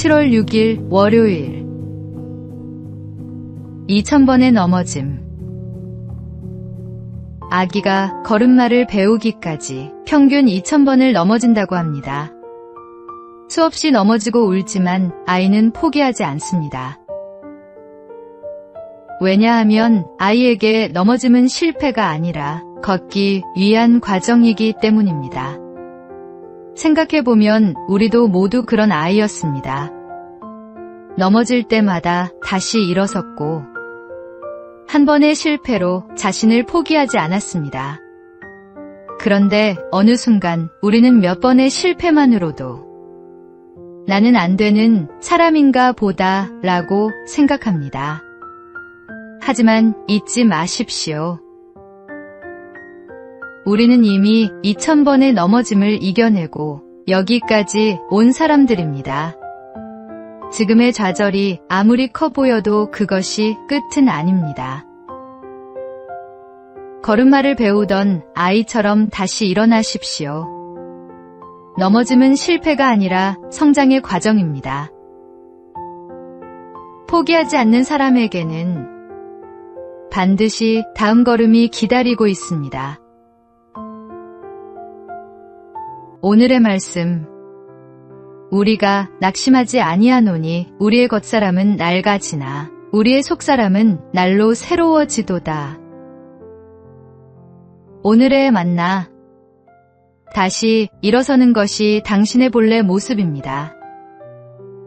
7월 6일 월요일 2000번의 넘어짐. 아기가 걸음마를 배우기까지 평균 2000번을 넘어진다고 합니다. 수없이 넘어지고 울지만 아이는 포기하지 않습니다. 왜냐하면 아이에게 넘어짐은 실패가 아니라 걷기 위한 과정이기 때문입니다. 생각해보면 우리도 모두 그런 아이였습니다. 넘어질 때마다 다시 일어섰고 한 번의 실패로 자신을 포기하지 않았습니다. 그런데 어느 순간 우리는 몇 번의 실패만으로도 나는 안 되는 사람인가 보다 라고 생각합니다. 하지만 잊지 마십시오. 우리는 이미 2000번의 넘어짐을 이겨내고 여기까지 온 사람들입니다. 지금의 좌절이 아무리 커 보여도 그것이 끝은 아닙니다. 걸음마를 배우던 아이처럼 다시 일어나십시오. 넘어짐은 실패가 아니라 성장의 과정입니다. 포기하지 않는 사람에게는 반드시 다음 걸음이 기다리고 있습니다. 오늘의 말씀. 우리가 낙심하지 아니하노니 우리의 겉사람은 낡아지나 우리의 속사람은 날로 새로워지도다. 오늘의 만나. 다시 일어서는 것이 당신의 본래 모습입니다.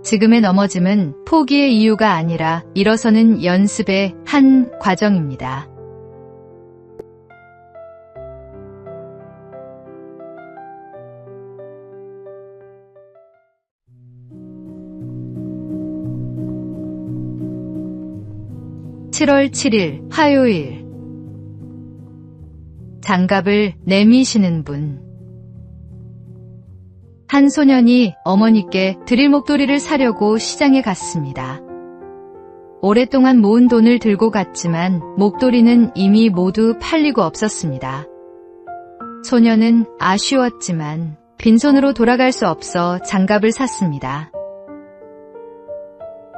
지금의 넘어짐은 포기의 이유가 아니라 일어서는 연습의 한 과정입니다. (7월 7일) 화요일. 장갑을 내미시는 분. 한 소년이 어머니께 드릴 목도리를 사려고 시장에 갔습니다. 오랫동안 모은 돈을 들고 갔지만 목도리는 이미 모두 팔리고 없었습니다. 소년은 아쉬웠지만 빈손으로 돌아갈 수 없어 장갑을 샀습니다.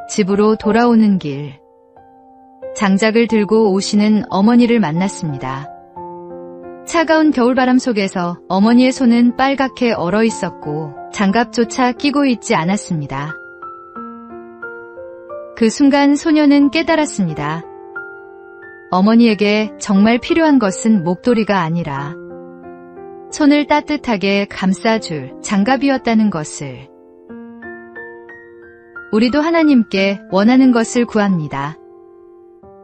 집으로 돌아오는 길. 장작을 들고 오시는 어머니를 만났습니다. 차가운 겨울바람 속에서 어머니의 손은 빨갛게 얼어 있었고 장갑조차 끼고 있지 않았습니다. 그 순간 소녀는 깨달았습니다. 어머니에게 정말 필요한 것은 목도리가 아니라 손을 따뜻하게 감싸줄 장갑이었다는 것을. 우리도 하나님께 원하는 것을 구합니다.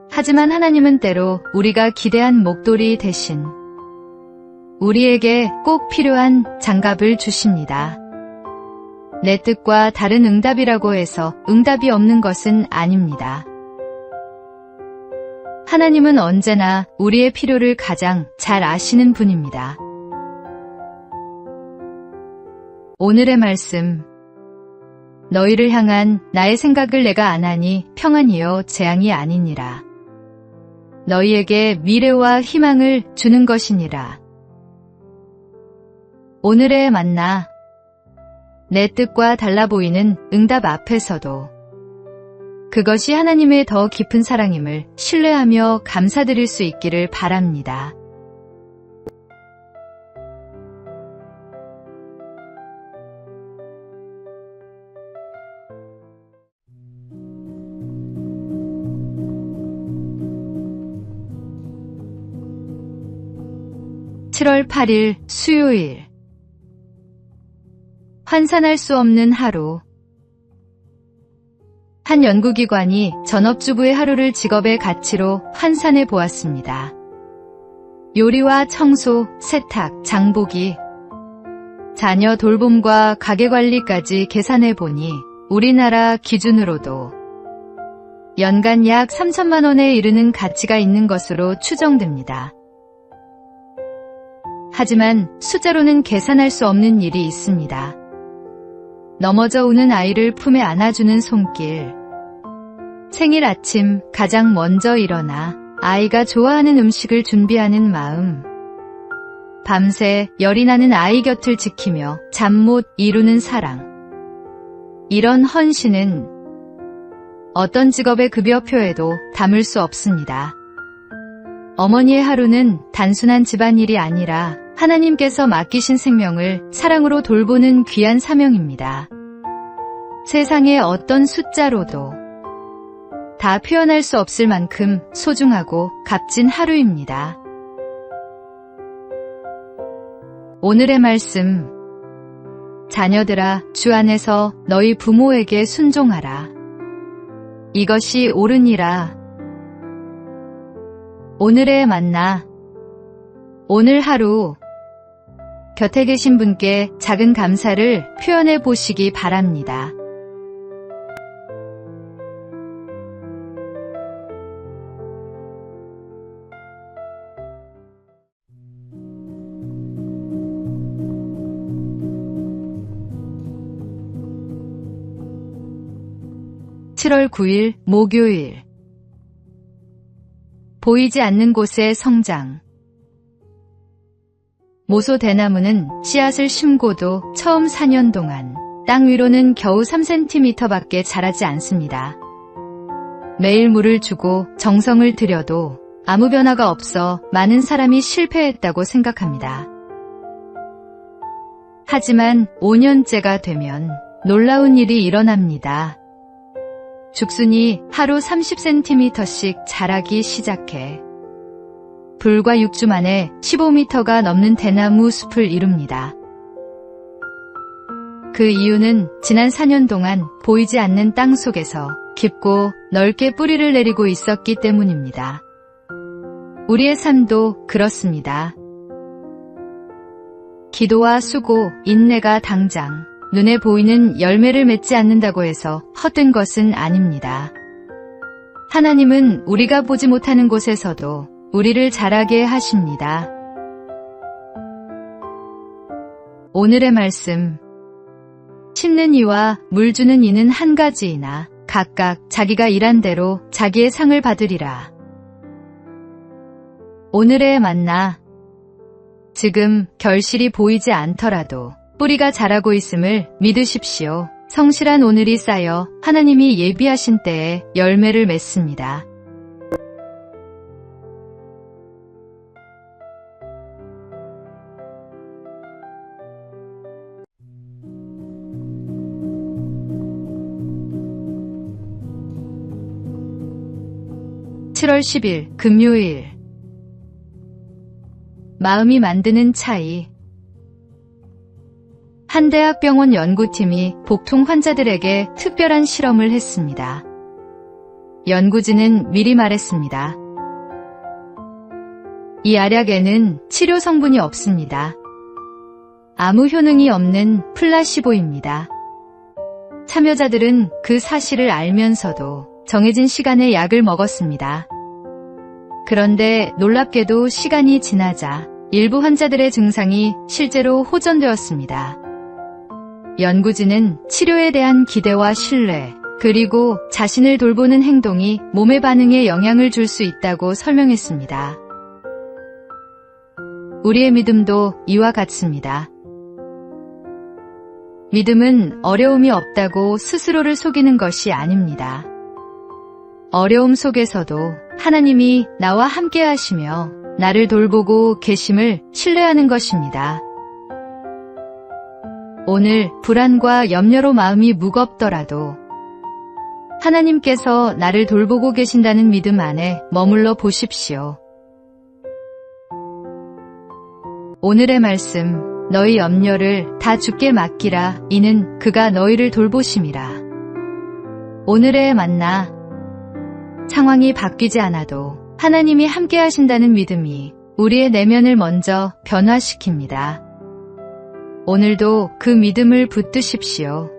하지만 하나님은 때로 우리가 기대한 목도리 대신 우리에게 꼭 필요한 장갑을 주십니다. 내 뜻과 다른 응답이라고 해서 응답이 없는 것은 아닙니다. 하나님은 언제나 우리의 필요를 가장 잘 아시는 분입니다. 오늘의 말씀. 너희를 향한 나의 생각을 내가 아나니 평안이요 재앙이 아니니라. 너희에게 미래와 희망을 주는 것이니라. 오늘의 만나. 내 뜻과 달라 보이는 응답 앞에서도 그것이 하나님의 더 깊은 사랑임을 신뢰하며 감사드릴 수 있기를 바랍니다. (7월 8일) 수요일. 환산할 수 없는 하루. 한 연구기관이 전업주부의 하루를 직업의 가치로 환산해 보았습니다. 요리와 청소, 세탁, 장보기, 자녀 돌봄과 가게관리까지 계산해 보니 우리나라 기준으로도 연간 약 3천만 원에 이르는 가치가 있는 것으로 추정됩니다. 하지만 숫자로는 계산할 수 없는 일이 있습니다. 넘어져 우는 아이를 품에 안아주는 손길. 생일 아침 가장 먼저 일어나 아이가 좋아하는 음식을 준비하는 마음. 밤새 열이 나는 아이 곁을 지키며 잠 못 이루는 사랑. 이런 헌신은 어떤 직업의 급여표에도 담을 수 없습니다. 어머니의 하루는 단순한 집안일이 아니라 하나님께서 맡기신 생명을 사랑으로 돌보는 귀한 사명입니다. 세상의 어떤 숫자로도 다 표현할 수 없을 만큼 소중하고 값진 하루입니다. 오늘의 말씀, 자녀들아, 주 안에서 너희 부모에게 순종하라. 이것이 옳으니라. 오늘의 만나, 오늘 하루 곁에 계신 분께 작은 감사를 표현해 보시기 바랍니다. (7월 9일) 목요일. 보이지 않는 곳의 성장. 모소 대나무는 씨앗을 심고도 처음 4년 동안 땅 위로는 겨우 3cm밖에 자라지 않습니다. 매일 물을 주고 정성을 들여도 아무 변화가 없어 많은 사람이 실패했다고 생각합니다. 하지만 5년째가 되면 놀라운 일이 일어납니다. 죽순이 하루 30cm씩 자라기 시작해 불과 6주 만에 15m가 넘는 대나무 숲을 이룹니다. 그 이유는 지난 4년 동안 보이지 않는 땅 속에서 깊고 넓게 뿌리를 내리고 있었기 때문입니다. 우리의 삶도 그렇습니다. 기도와 수고, 인내가 당장 눈에 보이는 열매를 맺지 않는다고 해서 헛된 것은 아닙니다. 하나님은 우리가 보지 못하는 곳에서도 우리를 자라게 하십니다. 오늘의 말씀, 심는 이와 물 주는 이는 한 가지이나 각각 자기가 일한 대로 자기의 상을 받으리라. 오늘의 만나, 지금 결실이 보이지 않더라도 뿌리가 자라고 있음을 믿으십시오. 성실한 오늘이 쌓여 하나님이 예비하신 때에 열매를 맺습니다. (7월 10일) 금요일. 마음이 만드는 차이. 한 대학병원 연구팀이 복통 환자들에게 특별한 실험을 했습니다. 연구진은 미리 말했습니다. 이 알약에는 치료 성분이 없습니다. 아무 효능이 없는 플라시보입니다. 참여자들은 그 사실을 알면서도 정해진 시간에 약을 먹었습니다. 그런데 놀랍게도 시간이 지나자 일부 환자들의 증상이 실제로 호전되었습니다. 연구진은 치료에 대한 기대와 신뢰, 그리고 자신을 돌보는 행동이 몸의 반응에 영향을 줄 수 있다고 설명했습니다. 우리의 믿음도 이와 같습니다. 믿음은 어려움이 없다고 스스로를 속이는 것이 아닙니다. 어려움 속에서도 하나님이 나와 함께 하시며 나를 돌보고 계심을 신뢰하는 것입니다. 오늘 불안과 염려로 마음이 무겁더라도 하나님께서 나를 돌보고 계신다는 믿음 안에 머물러 보십시오. 오늘의 말씀, 너희 염려를 다 주께 맡기라. 이는 그가 너희를 돌보심이라. 오늘의 만나, 상황이 바뀌지 않아도 하나님이 함께 하신다는 믿음이 우리의 내면을 먼저 변화시킵니다. 오늘도 그 믿음을 붙드십시오.